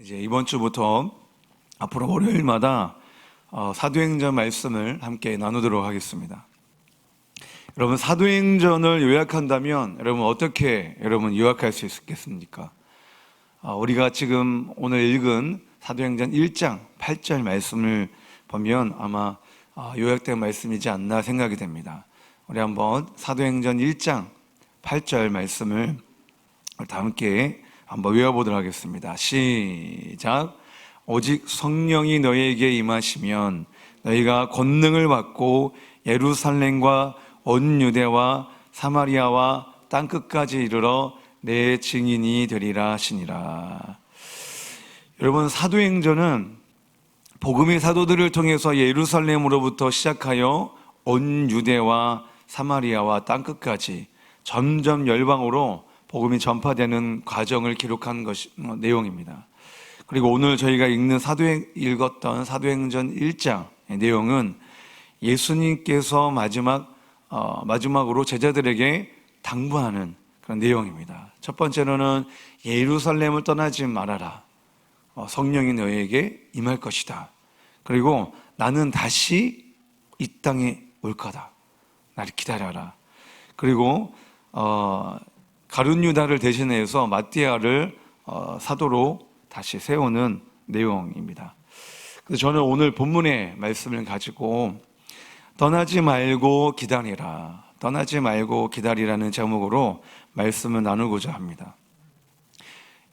이제 이번 주부터 앞으로 월요일마다 사도행전 말씀을 함께 나누도록 하겠습니다. 여러분, 사도행전을 요약한다면 여러분 어떻게 요약할 수 있겠습니까? 우리가 지금 오늘 읽은 사도행전 1장 8절 말씀을 보면 아마 요약된 말씀이지 않나 생각이 됩니다. 우리 한번 사도행전 1장 8절 말씀을 다 함께 한번 외워보도록 하겠습니다. 시작. 오직 성령이 너희에게 임하시면 너희가 권능을 받고 예루살렘과 온 유대와 사마리아와 땅끝까지 이르러 내 증인이 되리라 하시니라. 여러분, 사도행전은 복음의 사도들을 통해서 예루살렘으로부터 시작하여 온 유대와 사마리아와 땅끝까지 점점 열방으로 복음이 전파되는 과정을 기록한 내용입니다. 그리고 오늘 저희가 읽었던 사도행전 1장의 내용은 예수님께서 마지막으로 제자들에게 당부하는 그런 내용입니다. 첫 번째로는 예루살렘을 떠나지 말아라. 성령이 너희에게 임할 것이다. 그리고 나는 다시 이 땅에 올 거다. 나를 기다려라. 그리고 가룟 유다를 대신해서 마띠아를 사도로 다시 세우는 내용입니다. 그래서 저는 오늘 본문의 말씀을 가지고 떠나지 말고 기다리라, 떠나지 말고 기다리라는 제목으로 말씀을 나누고자 합니다.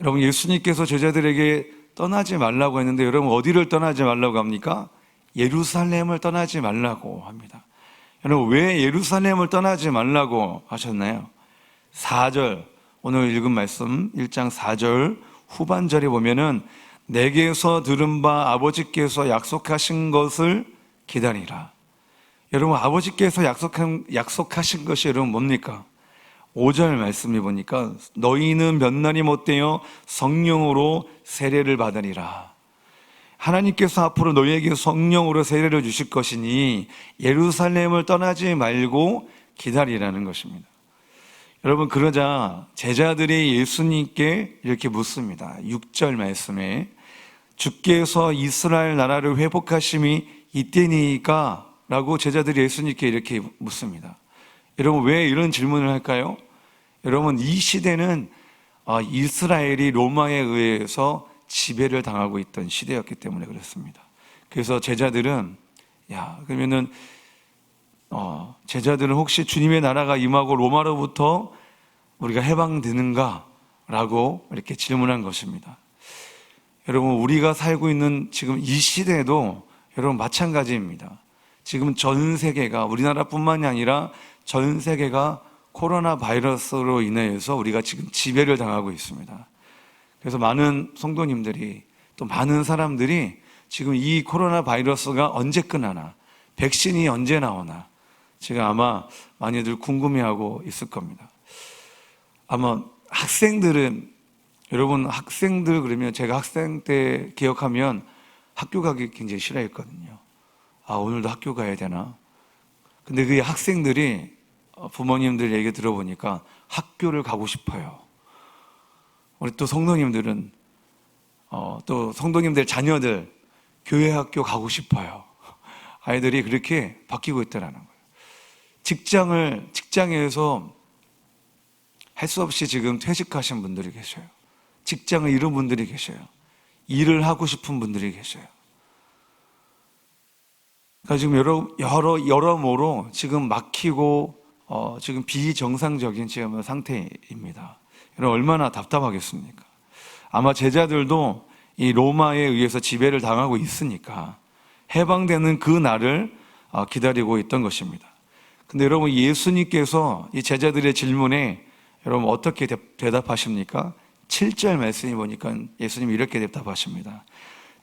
여러분, 예수님께서 제자들에게 떠나지 말라고 했는데 여러분 어디를 떠나지 말라고 합니까? 예루살렘을 떠나지 말라고 합니다. 여러분, 왜 예루살렘을 떠나지 말라고 하셨나요? 4절, 오늘 읽은 말씀 1장 4절 후반절에 보면은 내게서 들은 바 아버지께서 약속하신 것을 기다리라. 여러분, 아버지께서 약속하신 것이 여러분 뭡니까? 5절 말씀을 보니까 너희는 몇 날이 못되어 성령으로 세례를 받으리라. 하나님께서 앞으로 너희에게 성령으로 세례를 주실 것이니 예루살렘을 떠나지 말고 기다리라는 것입니다. 여러분, 그러자 제자들이 예수님께 이렇게 묻습니다. 6절 말씀에 주께서 이스라엘 나라를 회복하심이 이때니까? 라고 제자들이 예수님께 이렇게 묻습니다. 여러분, 왜 이런 질문을 할까요? 여러분, 이 시대는 이스라엘이 로마에 의해서 지배를 당하고 있던 시대였기 때문에 그렇습니다. 그래서 제자들은 그러면은 제자들은 혹시 주님의 나라가 임하고 로마로부터 우리가 해방되는가? 라고 이렇게 질문한 것입니다. 여러분, 우리가 살고 있는 지금 이 시대도 여러분 마찬가지입니다. 지금 전 세계가, 우리나라뿐만이 아니라 전 세계가 코로나 바이러스로 인해서 우리가 지금 지배를 당하고 있습니다. 그래서 많은 성도님들이, 또 많은 사람들이 지금 이 코로나 바이러스가 언제 끝나나, 백신이 언제 나오나 지금 아마 많이들 궁금해하고 있을 겁니다. 아마 학생들은, 여러분 학생들 그러면 제가 학생 때 기억하면 학교 가기 굉장히 싫어했거든요. 오늘도 학교 가야 되나? 근데 그 학생들이 부모님들 얘기 들어보니까 학교를 가고 싶어요. 우리 또 성도님들은 또 성도님들 자녀들 교회 학교 가고 싶어요. 아이들이 그렇게 바뀌고 있다는 거예요. 직장에서 할 수 없이 지금 퇴직하신 분들이 계셔요. 직장을 잃은 분들이 계셔요. 일을 하고 싶은 분들이 계셔요. 그러니까 지금 여러모로 지금 막히고 지금 비정상적인 지금 상태입니다. 여러분, 얼마나 답답하겠습니까? 아마 제자들도 이 로마에 의해서 지배를 당하고 있으니까 해방되는 그 날을 기다리고 있던 것입니다. 근데 여러분, 예수님께서 이 제자들의 질문에 여러분 어떻게 대답하십니까? 7절 말씀이 보니까 예수님이 이렇게 대답하십니다.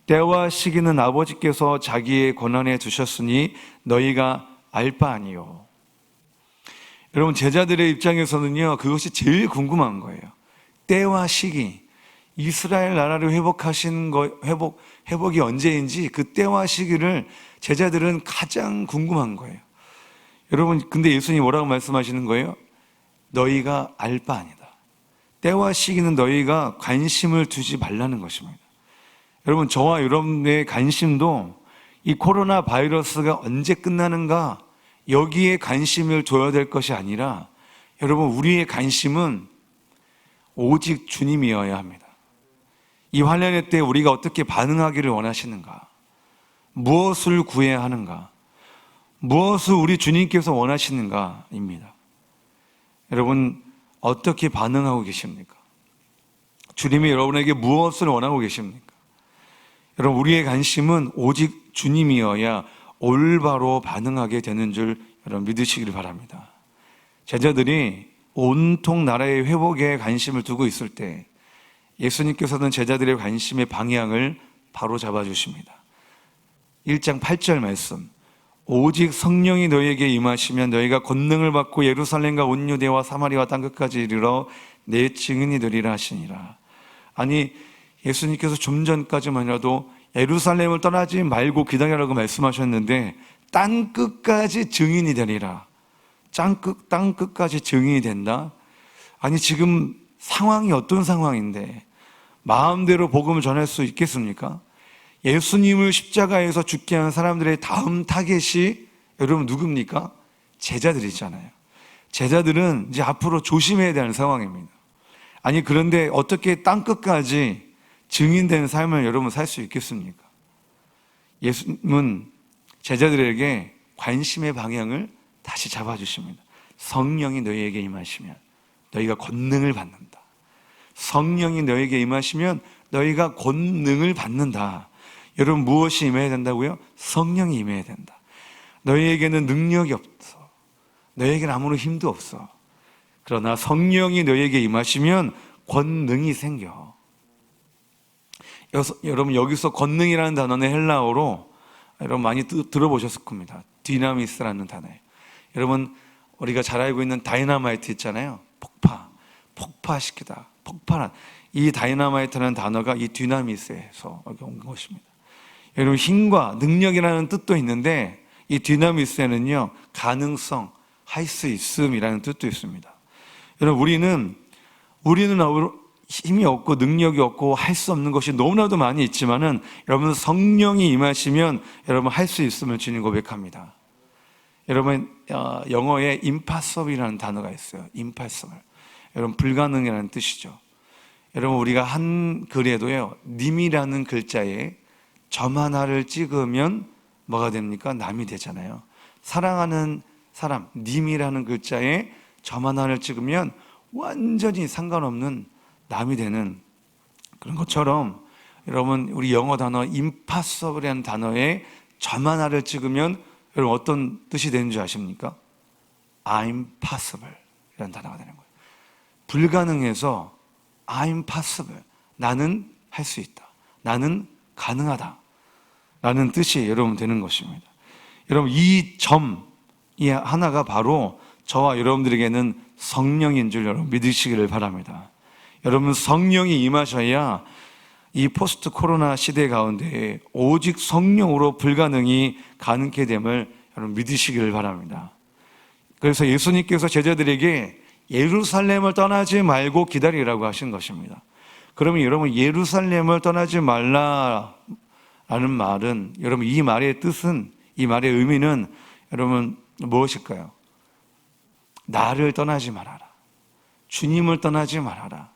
때와 시기는 아버지께서 자기의 권한에 두셨으니 너희가 알 바 아니요. 여러분, 제자들의 입장에서는요, 그것이 제일 궁금한 거예요. 때와 시기, 이스라엘 나라를 회복이 언제인지 그 때와 시기를 제자들은 가장 궁금한 거예요. 여러분, 근데 예수님이 뭐라고 말씀하시는 거예요? 너희가 알 바 아니다. 때와 시기는 너희가 관심을 두지 말라는 것입니다. 여러분, 저와 여러분의 관심도 이 코로나 바이러스가 언제 끝나는가, 여기에 관심을 둬야 될 것이 아니라, 여러분, 우리의 관심은 오직 주님이어야 합니다. 이 환난의 때 우리가 어떻게 반응하기를 원하시는가, 무엇을 구해야 하는가, 무엇을 우리 주님께서 원하시는가입니다. 여러분, 어떻게 반응하고 계십니까? 주님이 여러분에게 무엇을 원하고 계십니까? 여러분, 우리의 관심은 오직 주님이어야 올바로 반응하게 되는 줄 여러분 믿으시기를 바랍니다. 제자들이 온통 나라의 회복에 관심을 두고 있을 때 예수님께서는 제자들의 관심의 방향을 바로 잡아주십니다. 1장 8절 말씀, 오직 성령이 너희에게 임하시면 너희가 권능을 받고 예루살렘과 온 유대와 사마리아 땅끝까지 이르러 내 증인이 되리라 하시니라. 아니, 예수님께서 좀 전까지만이라도 예루살렘을 떠나지 말고 기다리라고 말씀하셨는데 땅 끝까지 증인이 되리라. 땅 끝까지 증인이 된다? 아니, 지금 상황이 어떤 상황인데 마음대로 복음을 전할 수 있겠습니까? 예수님을 십자가에서 죽게 한 사람들의 다음 타겟이 여러분 누굽니까? 제자들이잖아요. 제자들은 이제 앞으로 조심해야 되는 상황입니다. 아니, 그런데 어떻게 땅 끝까지 증인된 삶을 여러분 살 수 있겠습니까? 예수님은 제자들에게 관심의 방향을 다시 잡아주십니다. 성령이 너희에게 임하시면 너희가 권능을 받는다. 성령이 너희에게 임하시면 너희가 권능을 받는다. 여러분, 무엇이 임해야 된다고요? 성령이 임해야 된다. 너희에게는 능력이 없어. 너희에게는 아무런 힘도 없어. 그러나 성령이 너희에게 임하시면 권능이 생겨. 여러분, 여기서 권능이라는 단어는 헬라어로 여러분 많이 들어보셨을 겁니다. 디나미스라는 단어예요. 여러분, 우리가 잘 알고 있는 다이너마이트 있잖아요. 폭파시키다, 폭발한. 이 다이너마이트라는 단어가 이 디나미스에서 온 것입니다. 여러분, 힘과 능력이라는 뜻도 있는데 이 디나미스에는요, 가능성, 할 수 있음이라는 뜻도 있습니다. 여러분, 우리는 힘이 없고 능력이 없고 할 수 없는 것이 너무나도 많이 있지만은 여러분, 성령이 임하시면 여러분 할 수 있음을 주님 고백합니다. 여러분, 영어에 impossible이라는 단어가 있어요. impossible. 여러분, 불가능이라는 뜻이죠. 여러분, 우리가 한 글에도요, 님이라는 글자에 점 하나를 찍으면 뭐가 됩니까? 남이 되잖아요. 사랑하는 사람, 님이라는 글자에 점 하나를 찍으면 완전히 상관없는 남이 되는 그런 것처럼, 여러분, 우리 영어 단어 impossible이라는 단어에 점 하나를 찍으면 여러분 어떤 뜻이 되는 줄 아십니까? I'm possible 이라는 단어가 되는 거예요. 불가능해서 I'm possible, 나는 할 수 있다, 나는 가능하다 라는 뜻이 여러분 되는 것입니다. 여러분, 이 점이 하나가 바로 저와 여러분들에게는 성령인 줄 여러분 믿으시기를 바랍니다. 여러분, 성령이 임하셔야 이 포스트 코로나 시대 가운데 오직 성령으로 불가능이 가능케 됨을 여러분 믿으시기를 바랍니다. 그래서 예수님께서 제자들에게 예루살렘을 떠나지 말고 기다리라고 하신 것입니다. 그러면 여러분, 예루살렘을 떠나지 말라라는 말은, 여러분, 이 말의 뜻은, 이 말의 의미는 여러분 무엇일까요? 나를 떠나지 말아라, 주님을 떠나지 말아라,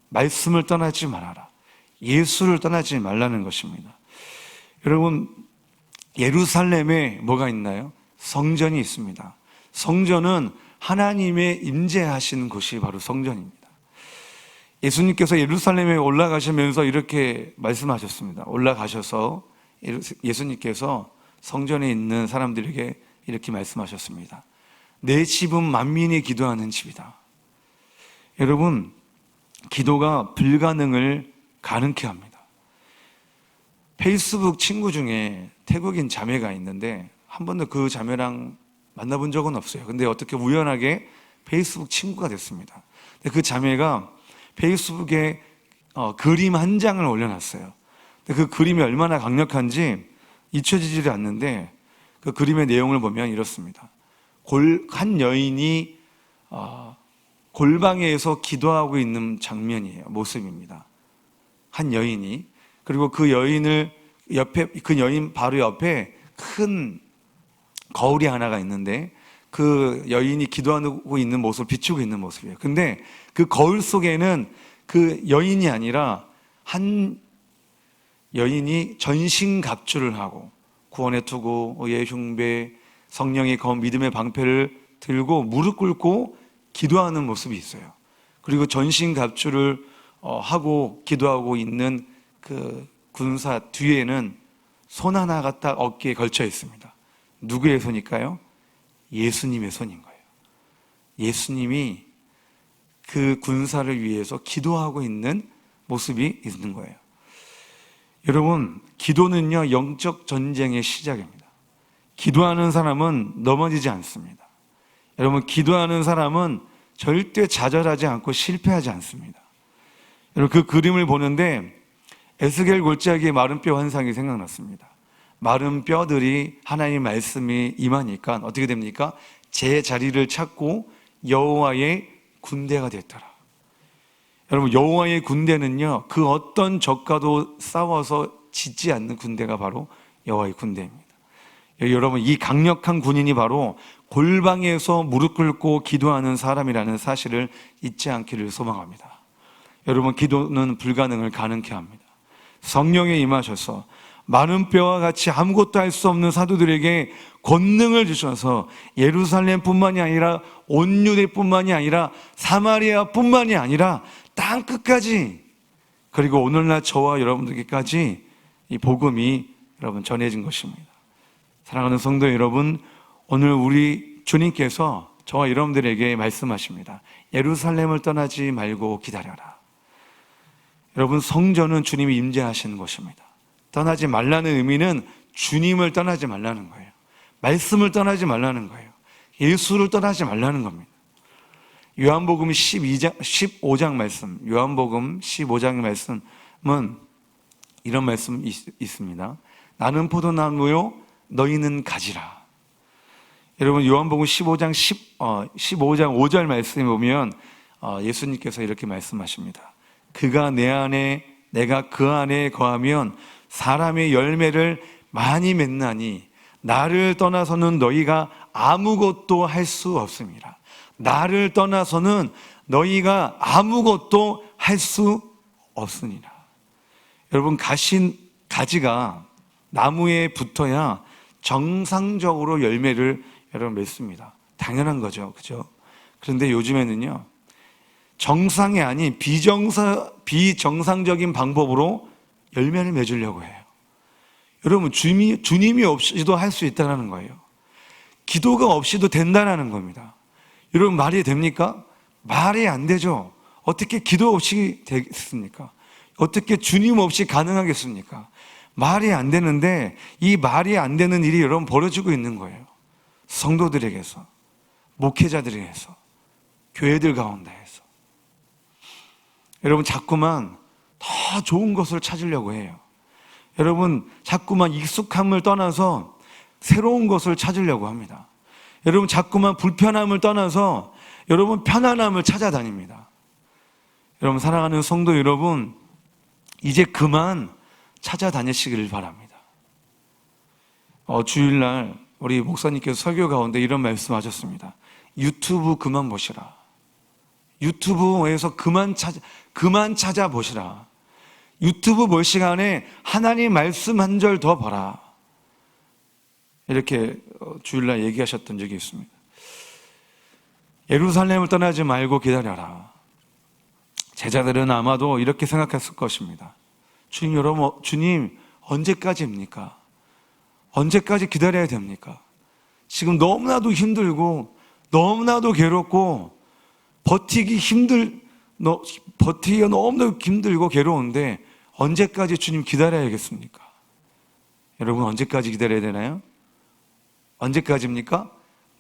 말씀을 떠나지 말아라, 예수를 떠나지 말라는 것입니다. 여러분, 예루살렘에 뭐가 있나요? 성전이 있습니다. 성전은 하나님의 임재하시는 곳이 바로 성전입니다. 예수님께서 예루살렘에 올라가시면서 이렇게 말씀하셨습니다. 올라가셔서 예수님께서 성전에 있는 사람들에게 이렇게 말씀하셨습니다. 내 집은 만민이 기도하는 집이다. 여러분, 기도가 불가능을 가능케 합니다. 페이스북 친구 중에 태국인 자매가 있는데 한 번도 그 자매랑 만나본 적은 없어요. 근데 어떻게 우연하게 페이스북 친구가 됐습니다. 근데 그 자매가 페이스북에 그림 한 장을 올려놨어요. 근데 그 그림이 얼마나 강력한지 잊혀지지 않는데 그 그림의 내용을 보면 이렇습니다. 한 여인이 골방에서 기도하고 있는 장면이에요. 모습입니다. 한 여인이 그리고 그 여인 바로 옆에 큰 거울이 하나가 있는데 그 여인이 기도하고 있는 모습을 비추고 있는 모습이에요. 근데 그 거울 속에는 그 여인이 아니라 한 여인이 전신갑주를 하고 구원의 투구, 의의 흉배, 성령의 검, 믿음의 방패를 들고 무릎 꿇고 기도하는 모습이 있어요. 그리고 전신갑주를 하고 기도하고 있는 그 군사 뒤에는 손 하나가 딱 어깨에 걸쳐 있습니다. 누구의 손일까요? 예수님의 손인 거예요. 예수님이 그 군사를 위해서 기도하고 있는 모습이 있는 거예요. 여러분, 기도는요, 영적 전쟁의 시작입니다. 기도하는 사람은 넘어지지 않습니다. 여러분, 기도하는 사람은 절대 좌절하지 않고 실패하지 않습니다. 여러분, 그 그림을 보는데 에스겔 골짜기의 마른 뼈 환상이 생각났습니다. 마른 뼈들이 하나님의 말씀이 임하니까 어떻게 됩니까? 제 자리를 찾고 여호와의 군대가 됐더라. 여러분, 여호와의 군대는요, 그 어떤 적과도 싸워서 지지 않는 군대가 바로 여호와의 군대입니다. 여러분, 이 강력한 군인이 바로 골방에서 무릎 꿇고 기도하는 사람이라는 사실을 잊지 않기를 소망합니다. 여러분, 기도는 불가능을 가능케 합니다. 성령에 임하셔서 마른 뼈와 같이 아무것도 할 수 없는 사도들에게 권능을 주셔서 예루살렘뿐만이 아니라 온 유대뿐만이 아니라 사마리아뿐만이 아니라 땅 끝까지, 그리고 오늘날 저와 여러분들께까지 이 복음이 여러분 전해진 것입니다. 사랑하는 성도 여러분, 오늘 우리 주님께서 저와 여러분들에게 말씀하십니다. 예루살렘을 떠나지 말고 기다려라. 여러분, 성전은 주님이 임재하시는 곳입니다. 떠나지 말라는 의미는 주님을 떠나지 말라는 거예요. 말씀을 떠나지 말라는 거예요. 예수를 떠나지 말라는 겁니다. 요한복음 15장 말씀, 요한복음 15장의 말씀은 이런 말씀이 있습니다. 나는 포도나무요, 너희는 가지라. 여러분, 요한복음 15장 5절 말씀에 보면 예수님께서 이렇게 말씀하십니다. 그가 내 안에, 내가 그 안에 거하면 사람의 열매를 많이 맺나니 나를 떠나서는 너희가 아무것도 할 수 없습니다. 나를 떠나서는 너희가 아무것도 할 수 없으니라. 여러분, 가지가 나무에 붙어야 정상적으로 열매를 여러분 맺습니다. 당연한 거죠. 그죠? 그런데 요즘에는요, 정상이 아닌 비정상적인 방법으로 열매를 맺으려고 해요. 여러분, 주님이 없이도 할 수 있다는 거예요. 기도가 없이도 된다는 겁니다. 여러분, 말이 됩니까? 말이 안 되죠. 어떻게 기도 없이 되겠습니까? 어떻게 주님 없이 가능하겠습니까? 말이 안 되는데 이 말이 안 되는 일이 여러분 벌어지고 있는 거예요. 성도들에게서, 목회자들에게서, 교회들 가운데에서. 여러분, 자꾸만 더 좋은 것을 찾으려고 해요. 여러분, 자꾸만 익숙함을 떠나서 새로운 것을 찾으려고 합니다. 여러분, 자꾸만 불편함을 떠나서 여러분 편안함을 찾아다닙니다. 여러분, 사랑하는 성도 여러분, 이제 그만 찾아다니시기를 바랍니다. 주일날 우리 목사님께서 설교 가운데 이런 말씀하셨습니다. 유튜브 그만 보시라. 유튜브에서 그만 찾아보시라. 유튜브 볼 시간에 하나님 말씀 한 절 더 봐라. 이렇게 주일날 얘기하셨던 적이 있습니다. 예루살렘을 떠나지 말고 기다려라. 제자들은 아마도 이렇게 생각했을 것입니다. 주님, 여러분, 주님 언제까지입니까? 언제까지 기다려야 됩니까? 지금 너무나도 힘들고 너무나도 괴롭고 버티기가 너무나도 힘들고 괴로운데 언제까지 주님 기다려야겠습니까? 여러분, 언제까지 기다려야 되나요? 언제까지입니까?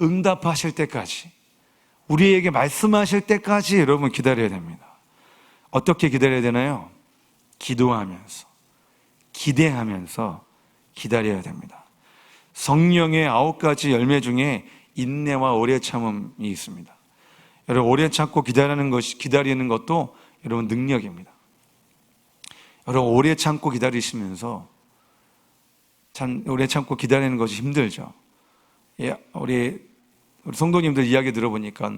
응답하실 때까지, 우리에게 말씀하실 때까지 여러분 기다려야 됩니다. 어떻게 기다려야 되나요? 기도하면서, 기대하면서 기다려야 됩니다. 성령의 9가지 열매 중에 인내와 오래 참음이 있습니다. 여러분, 오래 참고 기다리는 것도 여러분 능력입니다. 여러분, 오래 참고 기다리시면서 참 오래 참고 기다리는 것이 힘들죠. 예, 우리 성도님들 이야기 들어보니까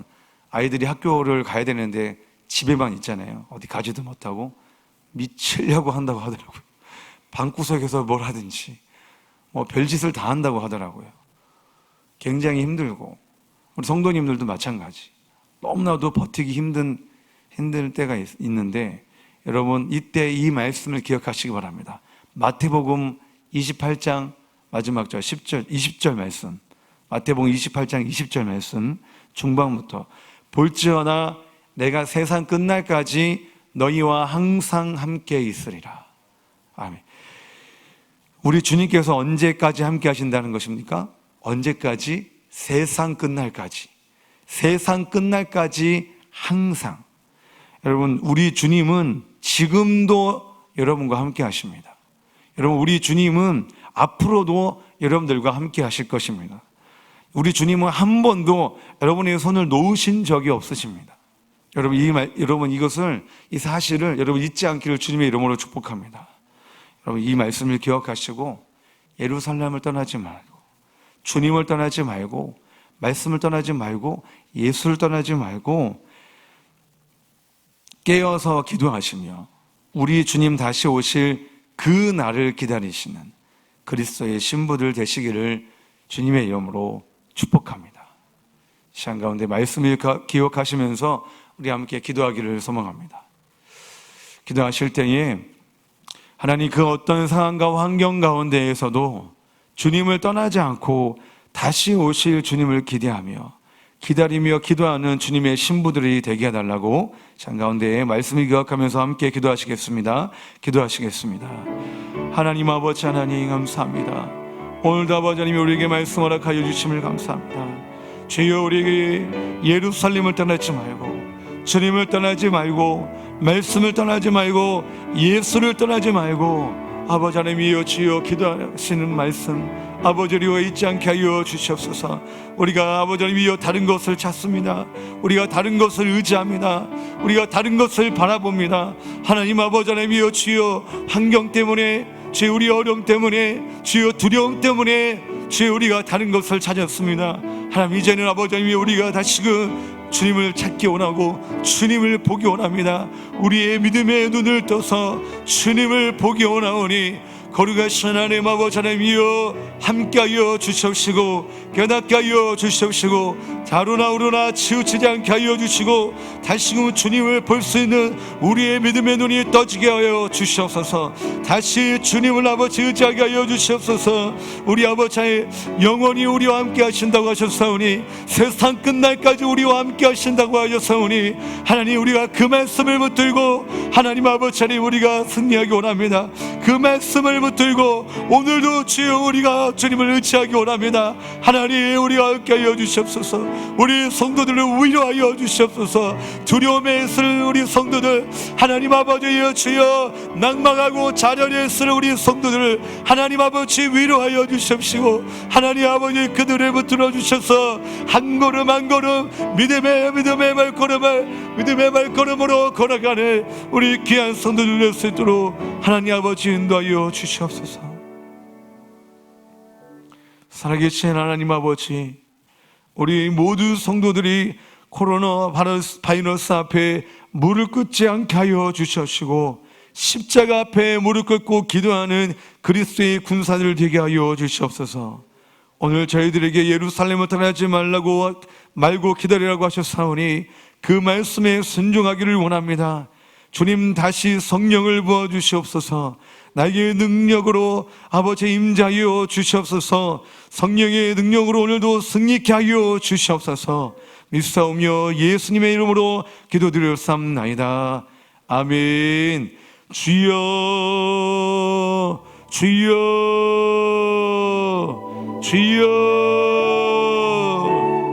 아이들이 학교를 가야 되는데 집에만 있잖아요. 어디 가지도 못하고 미치려고 한다고 하더라고요. 방구석에서 뭘 하든지 뭐 별짓을 다 한다고 하더라고요. 굉장히 힘들고, 우리 성도님들도 마찬가지. 너무나도 버티기 힘든 때가 있는데, 여러분 이때 이 말씀을 기억하시기 바랍니다. 마태복음 28장 마지막 절 10절 20절 말씀, 마태복음 28장 20절 말씀 중반부터, 볼지어나 내가 세상 끝날까지 너희와 항상 함께 있으리라. 아멘. 우리 주님께서 언제까지 함께 하신다는 것입니까? 언제까지? 세상 끝날까지. 세상 끝날까지 항상. 여러분, 우리 주님은 지금도 여러분과 함께 하십니다. 여러분, 우리 주님은 앞으로도 여러분들과 함께 하실 것입니다. 우리 주님은 한 번도 여러분의 손을 놓으신 적이 없으십니다. 여러분, 이 사실을 여러분 잊지 않기를 주님의 이름으로 축복합니다. 여러분, 이 말씀을 기억하시고 예루살렘을 떠나지 말고, 주님을 떠나지 말고, 말씀을 떠나지 말고, 예수를 떠나지 말고 깨어서 기도하시며 우리 주님 다시 오실 그 날을 기다리시는 그리스도의 신부들 되시기를 주님의 이름으로 축복합니다. 시간 가운데 말씀을 기억하시면서 우리 함께 기도하기를 소망합니다. 기도하실 때에 하나님, 그 어떤 상황과 환경 가운데에서도 주님을 떠나지 않고 다시 오실 주님을 기다리며 기도하는 주님의 신부들이 되게 해달라고 시간 가운데 말씀을 기억하면서 함께 기도하시겠습니다. 하나님 아버지, 하나님 감사합니다. 오늘도 아버지 하나님이 우리에게 말씀 허락하여 주심을 감사합니다. 주여, 우리에게 예루살렘을 떠나지 말고, 주님을 떠나지 말고, 말씀을 떠나지 말고, 예수를 떠나지 말고, 아버지 하나님이여 주여 기도하시는 말씀 아버지 우리와 잊지 않게 하여 주시옵소서. 우리가 아버지 하나님이여 다른 것을 찾습니다. 우리가 다른 것을 의지합니다. 우리가 다른 것을 바라봅니다. 하나님 아버지 하나님이여 주여 환경 때문에, 주여 우리 어려움 때문에, 주여 두려움 때문에, 주여 우리가 다른 것을 찾았습니다. 하나님, 이제는 아버지 하나님이여 우리가 다시금 주님을 찾기 원하고 주님을 보기 원합니다. 우리의 믿음의 눈을 떠서 주님을 보기 원하오니 거룩하신 하나님 아버지 하나님이여 함께하여 주시옵시고 깨닫게 하여 주시옵시고 자루나 우루나 치우치지 않게 하여 주시고 다시금 주님을 볼 수 있는 우리의 믿음의 눈이 떠지게 하여 주시옵소서. 다시 주님을 아버지 의지하게 하여 주시옵소서. 우리 아버지 영원히 우리와 함께 하신다고 하셨사오니, 세상 끝날까지 우리와 함께 하신다고 하셨사오니, 하나님 우리가 그 말씀을 붙들고 하나님 아버지 하나님 우리가 승리하기 원합니다. 그 말씀을 붙들고 오늘도 주여 우리가 주님을 의지하기 원합니다. 하나님 우리와 함께 하여 주시옵소서. 우리 성도들을 위로하여 주시옵소서. 두려움에 있을 우리 성도들, 하나님 아버지여 주여 낭망하고 자련에 있을 우리 성도들을 하나님 아버지 위로하여 주시옵시고, 하나님 아버지 그들을 붙들어 주셔서 한 걸음 한 걸음 믿음의 발걸음으로 걸어가는 우리 귀한 성도들 될 수 있도록 하나님 아버지 인도하여 주시옵소서. 살아계신 하나님 아버지, 우리 모든 성도들이 코로나 바이러스 앞에 무릎 꿇지 않게 하여 주시옵시고, 십자가 앞에 무릎 꿇고 기도하는 그리스도의 군사들 되게 하여 주시옵소서. 오늘 저희들에게 예루살렘을 떠나지 말고 기다리라고 하셨사오니 그 말씀에 순종하기를 원합니다. 주님 다시 성령을 부어주시옵소서. 나에게 능력으로 아버지 임자하여 주시옵소서. 성령의 능력으로 오늘도 승리케 하여 주시옵소서. 믿사오며 예수님의 이름으로 기도드렸사옵나이다. 아멘. 주여 주여 주여.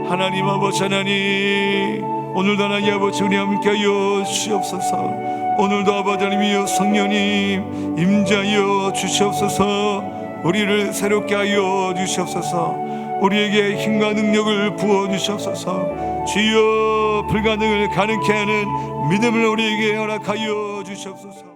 하나님 아버지 하나님, 오늘도 하나님 아버지 우리 함께하여 주시옵소서. 오늘도 아버지 하나님이여 성령님 임자하여 주시옵소서. 우리를 새롭게 하여 주시옵소서. 우리에게 힘과 능력을 부어 주시옵소서. 주여 불가능을 가능케 하는 믿음을 우리에게 허락하여 주시옵소서.